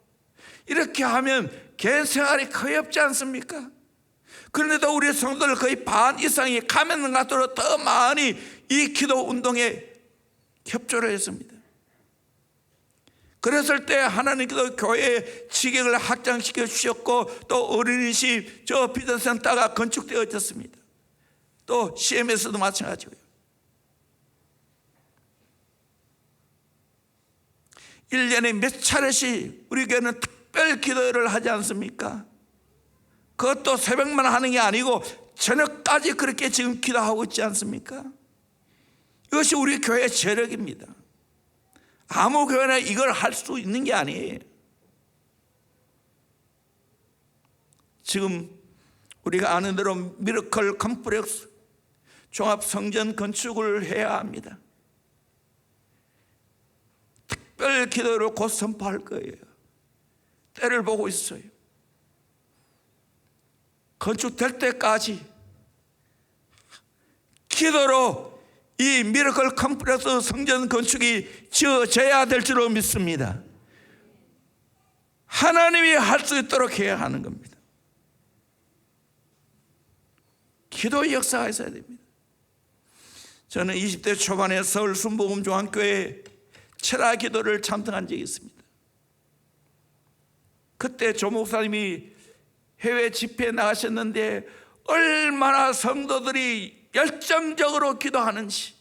이렇게 하면 개인 생활이 거의 없지 않습니까? 그런데도 우리 성도들 거의 반 이상이 가면 갈수록 더 많이 이 기도 운동에 협조를 했습니다. 그랬을 때 하나님께서 교회의 지경을 확장시켜 주셨고 또 어린이집 저 비전센터가 건축되어졌습니다. 또 CMS도 마찬가지고요. 1년에 몇 차례씩 우리 교회는 특별 기도회를 하지 않습니까? 그것도 새벽만 하는 게 아니고 저녁까지 그렇게 지금 기도하고 있지 않습니까? 이것이 우리 교회의 재력입니다. 아무 교회나 이걸 할 수 있는 게 아니에요. 지금 우리가 아는 대로 미러클 컴플렉스 종합 성전 건축을 해야 합니다. 특별 기도로 곧 선포할 거예요. 때를 보고 있어요. 건축될 때까지 기도로 이 미러클 컴플렉스 성전 건축이 지어져야 될 줄로 믿습니다. 하나님이 할 수 있도록 해야 하는 겁니다. 기도의 역사가 있어야 됩니다. 저는 20대 초반에 서울 순복음중앙교회 철야 기도를 참석한 적이 있습니다. 그때 조 목사님이 해외 집회에 나가셨는데 얼마나 성도들이 열정적으로 기도하는지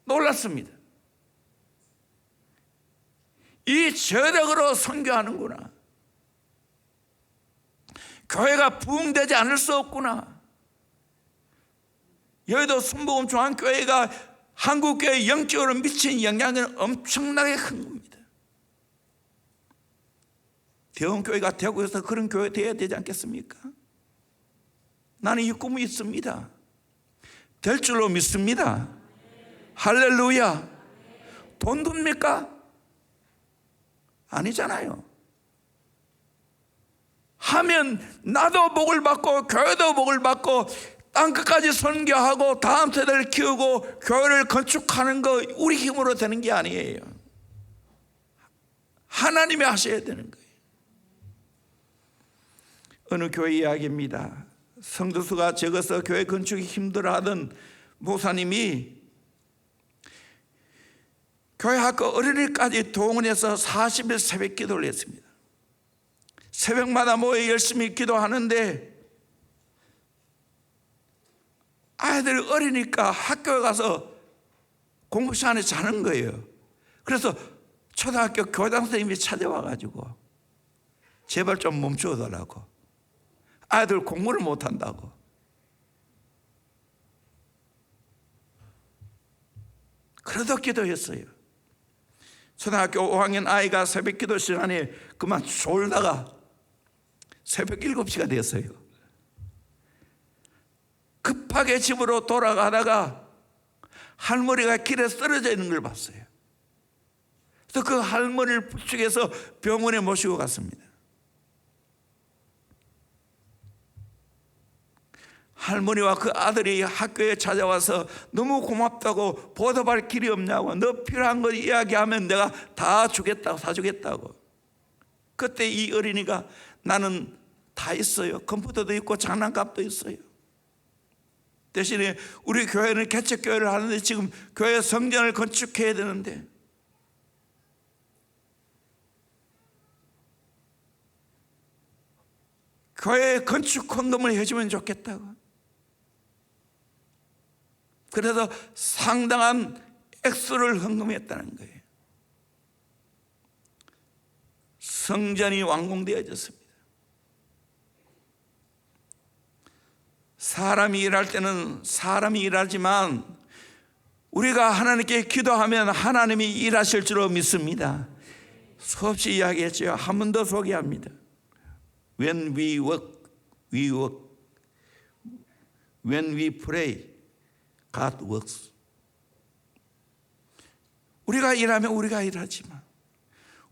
놀랐습니다. 이 저력으로 선교하는구나. 교회가 부흥되지 않을 수 없구나. 여의도 순복음중앙교회가 한국교회에 영적으로 미친 영향은 엄청나게 큰 겁니다. 대원교회가 대구에서 그런 교회 되어야 되지 않겠습니까? 나는 이 꿈이 있습니다. 될 줄로 믿습니다. 할렐루야. 돈 듭니까? 아니잖아요. 하면 나도 복을 받고 교회도 복을 받고 땅끝까지 선교하고 다음 세대를 키우고 교회를 건축하는 거 우리 힘으로 되는 게 아니에요. 하나님이 하셔야 되는 거예요. 어느 교회 이야기입니다. 성도수가 적어서 교회 건축이 힘들어하던 목사님이 교회 학교 어린이까지 동원해서 40일 새벽 기도를 했습니다. 새벽마다 모여 열심히 기도하는데 아이들 어리니까 학교에 가서 공부 시간에 자는 거예요. 그래서 초등학교 교장 선생님이 찾아와가지고 제발 좀 멈추어달라고. 아이들 공부를 못한다고. 그래도 기도했어요. 초등학교 5학년 아이가 새벽 기도 시간에 그만 졸다가 새벽 7시가 됐어요. 급하게 집으로 돌아가다가 할머니가 길에 쓰러져 있는 걸 봤어요. 그래서 그 할머니를 부축해서 병원에 모시고 갔습니다. 할머니와 그 아들이 학교에 찾아와서 너무 고맙다고 보답할 길이 없냐고, 너 필요한 거 이야기하면 내가 다 주겠다고, 사주겠다고. 그때 이 어린이가 나는 다 있어요. 컴퓨터도 있고 장난감도 있어요. 대신에 우리 교회는 개척교회를 하는데 지금 교회 성전을 건축해야 되는데 교회 건축 헌금을 해주면 좋겠다고. 그래서 상당한 액수를 헌금했다는 거예요. 성전이 완공되어졌습니다. 사람이 일할 때는 사람이 일하지만 우리가 하나님께 기도하면 하나님이 일하실 줄로 믿습니다. 수없이 이야기했죠. 한 번 더 소개합니다. When we work, we work. When we pray, God works. 우리가 일하면 우리가 일하지만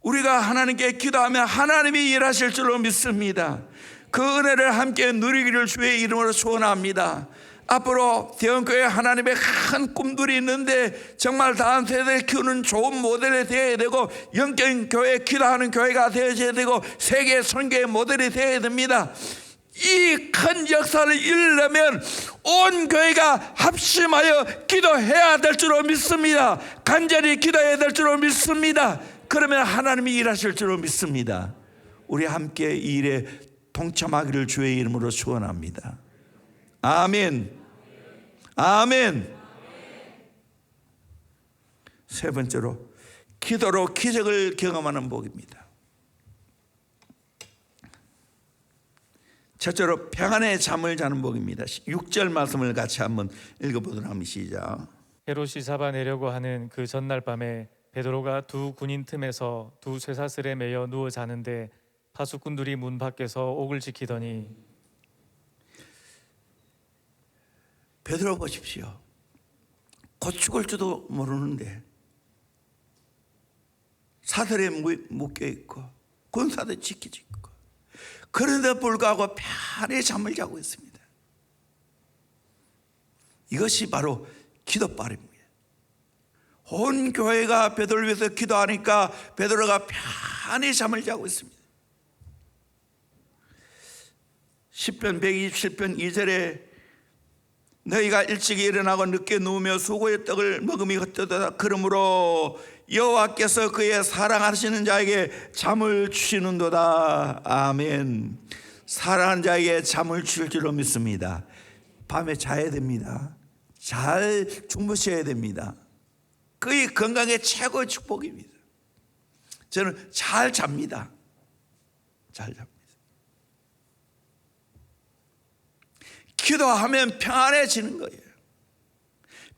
우리가 하나님께 기도하면 하나님이 일하실 줄로 믿습니다. 그 은혜를 함께 누리기를 주의 이름으로 소원합니다. 앞으로 대원교회 하나님의 큰 꿈들이 있는데 정말 다음 세대를 키우는 좋은 모델이 되어야 되고 영적인 교회, 기도하는 교회가 되어야 되고 세계 선교의 모델이 되어야 됩니다. 이 큰 역사를 이루려면 온 교회가 합심하여 기도해야 될 줄로 믿습니다. 간절히 기도해야 될 줄로 믿습니다. 그러면 하나님이 일하실 줄로 믿습니다. 우리 함께 이 일에 동참하기를 주의 이름으로 축원합니다. 아멘. 아멘. 세 번째로 기도로 기적을 경험하는 복입니다. 첫째로 평안의 잠을 자는 복입니다. 6절 말씀을 같이 한번 읽어보도록 합니다. 시작. 헤롯이 잡아내려고 하는 그 전날 밤에 베드로가 두 군인 틈에서 두 쇠사슬에 매여 누워 자는데 파수꾼들이 문 밖에서 옥을 지키더니. 베드로 보십시오. 곧 죽을지도 모르는데 사슬에 묶여 있고 군사들 지키고 있고 그런데 불구하고 편히 잠을 자고 있습니다. 이것이 바로 기도빨입니다. 온 교회가 베드로를 위해서 기도하니까 베드로가 편히 잠을 자고 있습니다. 시편 127편 2절에 너희가 일찍 일어나고 늦게 누우며 수고의 떡을 먹음이 헛되도다. 그러므로 여호와께서 그의 사랑하시는 자에게 잠을 주시는도다. 아멘. 사랑하는 자에게 잠을 줄 줄로 믿습니다. 밤에 자야 됩니다. 잘 주무셔야 됩니다. 그의 건강의 최고의 축복입니다. 저는 잘 잡니다. 잘 잡니다. 기도하면 평안해지는 거예요.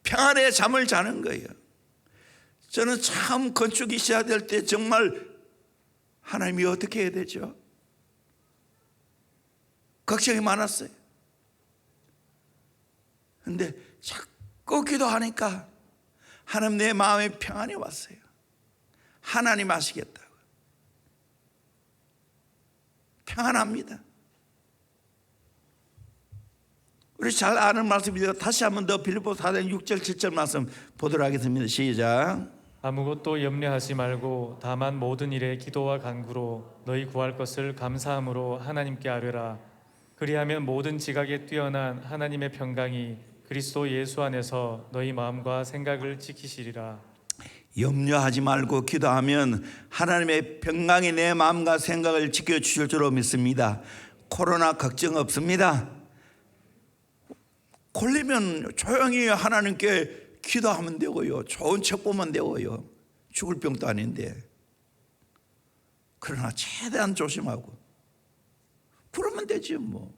평안에 잠을 자는 거예요. 저는 참 건축이 시작될 때 정말 하나님이 어떻게 해야 되죠? 걱정이 많았어요. 그런데 자꾸 기도하니까 하나님 내 마음에 평안이 왔어요. 하나님 아시겠다고. 평안합니다. 우리 잘 아는 말씀이죠. 다시 한번 더 빌립보서 4장 6절 7절 말씀 보도록 하겠습니다. 시작. 아무것도 염려하지 말고 다만 모든 일에 기도와 간구로 너희 구할 것을 감사함으로 하나님께 아뢰라. 그리하면 모든 지각에 뛰어난 하나님의 평강이 그리스도 예수 안에서 너희 마음과 생각을 지키시리라. 염려하지 말고 기도하면 하나님의 평강이 내 마음과 생각을 지켜주실 줄로 믿습니다. 코로나 걱정 없습니다. 걸리면 조용히 하나님께 기도하면 되고요. 좋은 책 보면 되고요. 죽을 병도 아닌데. 그러나 최대한 조심하고 그러면 되지 뭐.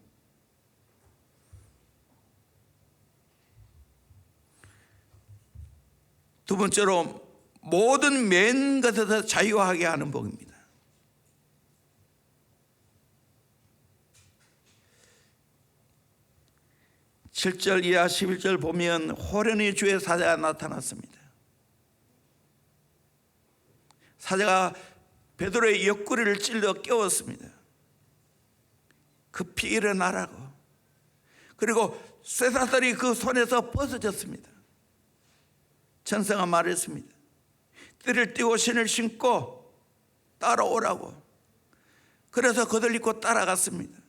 두 번째로 모든 맨 것에서 자유하게 하는 복입니다. 칠 절 이하 11절 보면 호련히 주의 사자가 나타났습니다. 사자가 베드로의 옆구리를 찔러 깨웠습니다. 급히 일어나라고. 그리고 쇠사슬이 그 손에서 벗어졌습니다. 천사가 말했습니다. 띠를 띠고 신을 신고 따라오라고. 그래서 그들 입고 따라갔습니다.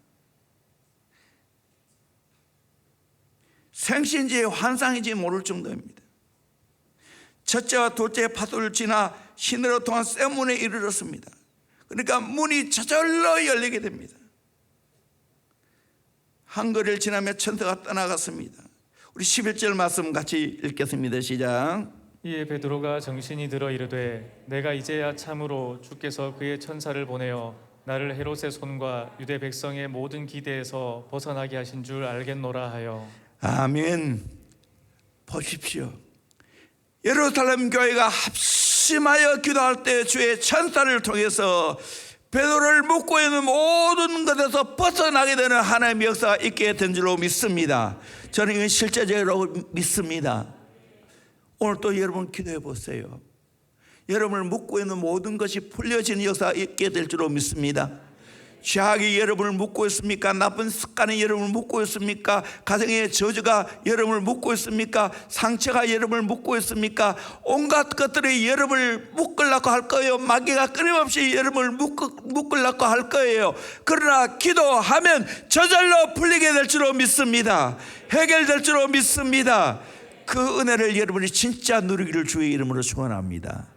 생신지 환상인지 모를 정도입니다. 첫째와 둘째 파도를 지나 신으로 통한 쇠문에 이르렀습니다. 그러니까 문이 저절로 열리게 됩니다. 한 거리를 지나며 천사가 떠나갔습니다. 우리 11절 말씀 같이 읽겠습니다. 시작. 이에 베드로가 정신이 들어 이르되 내가 이제야 참으로 주께서 그의 천사를 보내어 나를 헤롯의 손과 유대 백성의 모든 기대에서 벗어나게 하신 줄 알겠노라 하여. 아멘. 보십시오. 예루살렘 교회가 합심하여 기도할 때 주의 천사를 통해서 베드로를 묶고 있는 모든 것에서 벗어나게 되는 하나님의 역사가 있게 된 줄로 믿습니다. 저는 이건 실제적으로 믿습니다. 오늘 또 여러분 기도해 보세요. 여러분을 묶고 있는 모든 것이 풀려지는 역사가 있게 될 줄로 믿습니다. 죄악이 여러분을 묶고 있습니까? 나쁜 습관이 여러분을 묶고 있습니까? 가정의 저주가 여러분을 묶고 있습니까? 상처가 여러분을 묶고 있습니까? 온갖 것들이 여러분을 묶으려고 할 거예요. 마귀가 끊임없이 여러분을 묶으려고 할 거예요. 그러나 기도하면 저절로 풀리게 될 줄로 믿습니다. 해결될 줄로 믿습니다. 그 은혜를 여러분이 진짜 누리기를 주의 이름으로 축원합니다.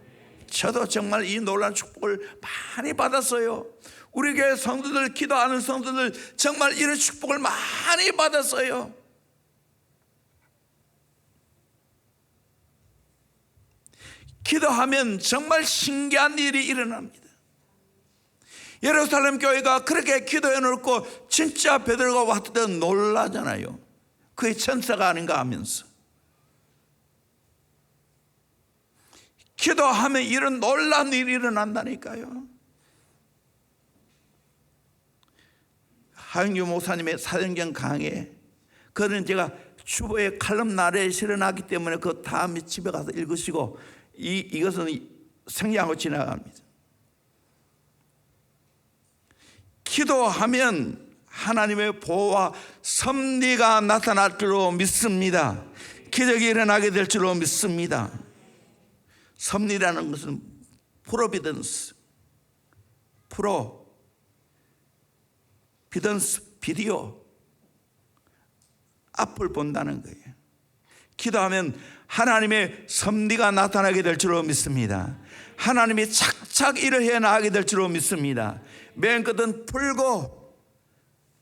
저도 정말 이 놀라운 축복을 많이 받았어요. 우리 교회 성도들, 기도하는 성도들 정말 이런 축복을 많이 받았어요. 기도하면 정말 신기한 일이 일어납니다. 예루살렘 교회가 그렇게 기도해 놓고 진짜 베드로가 왔을 때 놀라잖아요. 그의 천사가 아닌가 하면서. 기도하면 이런 놀라운 일이 일어난다니까요. 하영규 목사님의 사도행전 강해, 그는 제가 주보에 칼럼 나래에 실어놨기 때문에 그 다음에 집에 가서 읽으시고 이것은 생략하고 지나갑니다. 기도하면 하나님의 보호와 섭리가 나타날 줄로 믿습니다. 기적이 일어나게 될 줄로 믿습니다. 섭리라는 것은 프로비던스, 비던스, 비디오, 앞을 본다는 거예요. 기도하면 하나님의 섭리가 나타나게 될 줄로 믿습니다. 하나님이 착착 일을 해 나가게 될 줄로 믿습니다. 맨 끝은 풀고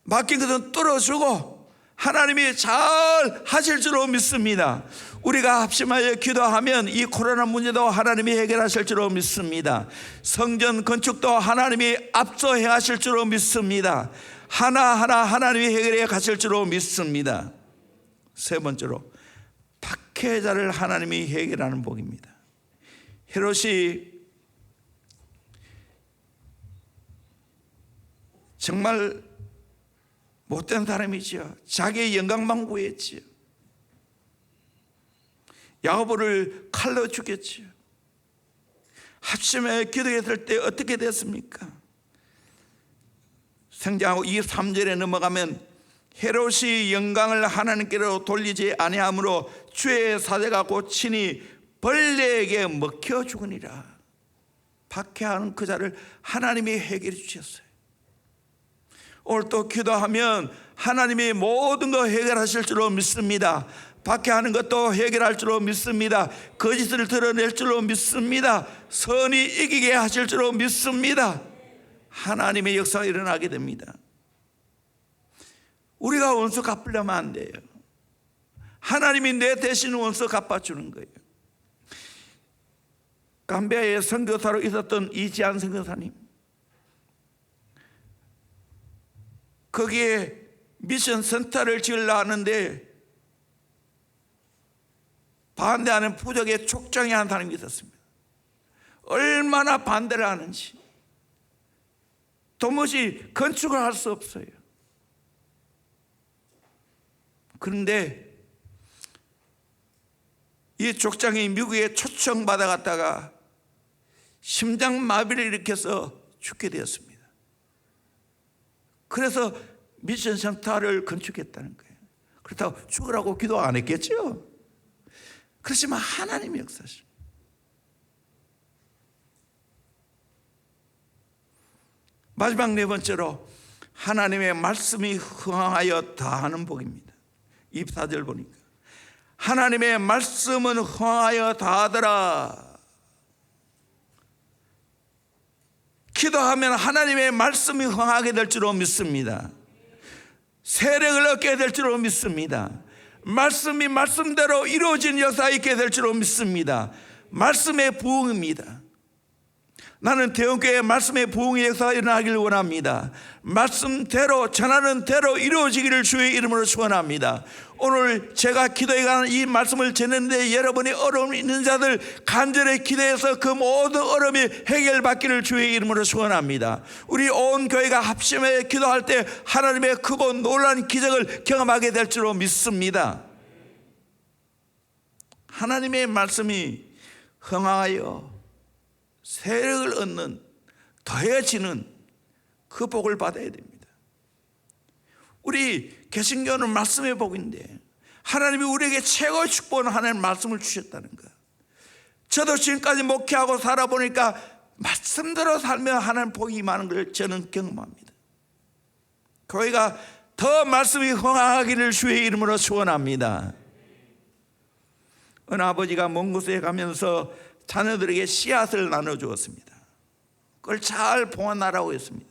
막힌 것은 뚫어주고 하나님이 잘 하실 줄로 믿습니다. 우리가 합심하여 기도하면 이 코로나 문제도 하나님이 해결하실 줄로 믿습니다. 성전 건축도 하나님이 앞서 행하실 줄로 믿습니다. 하나하나 하나님이 해결해 가실 줄로 믿습니다. 세 번째로 박해자를 하나님이 해결하는 복입니다. 헤롯이 정말 못된 사람이지요. 자기의 영광만 구했지요. 야고보를 칼로 죽였지요. 합심해 기도했을 때 어떻게 됐습니까? 성경하고 23절에 넘어가면 헤롯이 영광을 하나님께로 돌리지 아니하므로 주의 사자가 곧 친히 벌레에게 먹혀 죽으니라. 박해하는 그 자를 하나님이 해결해 주셨어요. 오늘 또 기도하면 하나님이 모든 거 해결하실 줄로 믿습니다. 박해하는 것도 해결할 줄로 믿습니다. 거짓을 드러낼 줄로 믿습니다. 선이 이기게 하실 줄로 믿습니다. 하나님의 역사가 일어나게 됩니다. 우리가 원수 갚으려면 안 돼요. 하나님이 내 대신 원수 갚아주는 거예요. 감베아의 선교사로 있었던 이지한 선교사님, 거기에 미션 센터를 지으려 하는데 반대하는 부족의 족장이 한 사람이 있었습니다. 얼마나 반대를 하는지 도무지 건축을 할 수 없어요. 그런데 이 족장이 미국에 초청받아 갔다가 심장마비를 일으켜서 죽게 되었습니다. 그래서 미션 센터를 건축했다는 거예요. 그렇다고 죽으라고 기도 안 했겠죠. 그렇지만 하나님의 역사죠. 마지막 네 번째로 하나님의 말씀이 흥하여 다하는 복입니다. 24절 보니까 하나님의 말씀은 흥하여 다하더라. 기도하면 하나님의 말씀이 흥하게 될 줄로 믿습니다. 세력을 얻게 될 줄로 믿습니다. 말씀이 말씀대로 이루어진 역사가 있게 될 줄로 믿습니다. 말씀의 부흥입니다. 나는 대원교회 말씀의 부흥의 역사가 일어나기를 원합니다. 말씀대로 전하는 대로 이루어지기를 주의 이름으로 축원합니다. 오늘 제가 기도해 가는 이 말씀을 전했는데 여러분이 어려움이 있는 자들 간절히 기도해서 그 모든 어려움이 해결받기를 주의 이름으로 축원합니다. 우리 온 교회가 합심해 기도할 때 하나님의 크고 놀라운 기적을 경험하게 될 줄로 믿습니다. 하나님의 말씀이 흥하여 세력을 얻는, 더해지는 그 복을 받아야 됩니다. 우리 개신교는 말씀의 복인데 하나님이 우리에게 최고의 축복은 하나님의 말씀을 주셨다는 것. 저도 지금까지 목회하고 살아보니까 말씀대로 살면 하나님 복이 임하는 걸 저는 경험합니다. 교회가 더 말씀이 흥하기를 주의 이름으로 축원합니다. 어느 아버지가 먼 곳에 가면서 자녀들에게 씨앗을 나눠주었습니다. 그걸 잘 봉헌하라고 했습니다.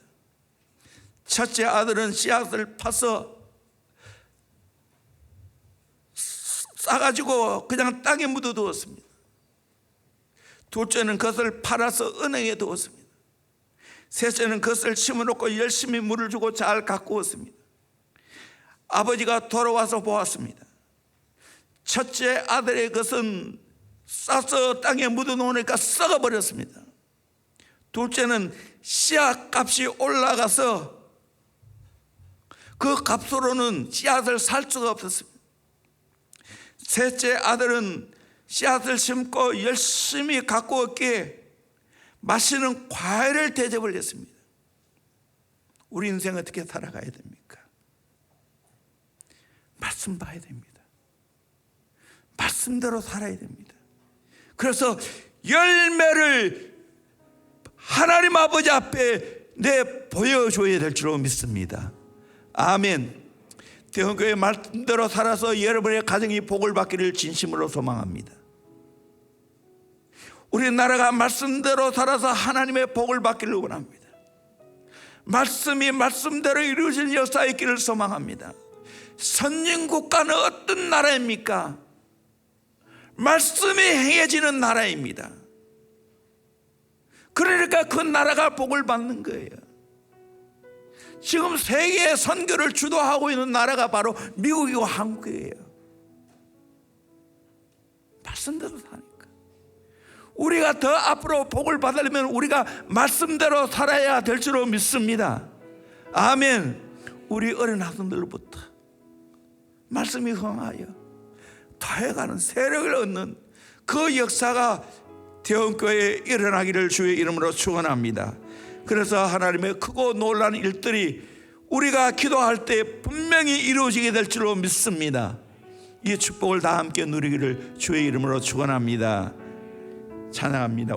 첫째 아들은 씨앗을 파서 싸가지고 그냥 땅에 묻어두었습니다. 둘째는 그것을 팔아서 은행에 두었습니다. 셋째는 그것을 심어놓고 열심히 물을 주고 잘 가꾸었습니다. 아버지가 돌아와서 보았습니다. 첫째 아들의 것은 싸서 땅에 묻어놓으니까 썩어버렸습니다. 둘째는 씨앗 값이 올라가서 그 값으로는 씨앗을 살 수가 없었습니다. 셋째 아들은 씨앗을 심고 열심히 가꾸었기에 맛있는 과일을 대접을 했습니다. 우리 인생 어떻게 살아가야 됩니까? 말씀 봐야 됩니다. 말씀대로 살아야 됩니다. 그래서 열매를 하나님 아버지 앞에 내 보여줘야 될 줄로 믿습니다. 아멘. 대원교회 말씀대로 살아서 여러분의 가정이 복을 받기를 진심으로 소망합니다. 우리나라가 말씀대로 살아서 하나님의 복을 받기를 원합니다. 말씀이 말씀대로 이루어진 역사가 있기를 소망합니다. 선진국가는 어떤 나라입니까? 말씀이 행해지는 나라입니다. 그러니까 그 나라가 복을 받는 거예요. 지금 세계 선교를 주도하고 있는 나라가 바로 미국이고 한국이에요. 말씀대로 사니까. 우리가 더 앞으로 복을 받으려면 우리가 말씀대로 살아야 될 줄로 믿습니다. 아멘. 우리 어린 학생들부터 말씀이 흥하여 더해가는 세력을 얻는 그 역사가 대원교회에 일어나기를 주의 이름으로 축원합니다. 그래서 하나님의 크고 놀라운 일들이 우리가 기도할 때 분명히 이루어지게 될 줄로 믿습니다. 이 축복을 다 함께 누리기를 주의 이름으로 축원합니다. 찬양합니다.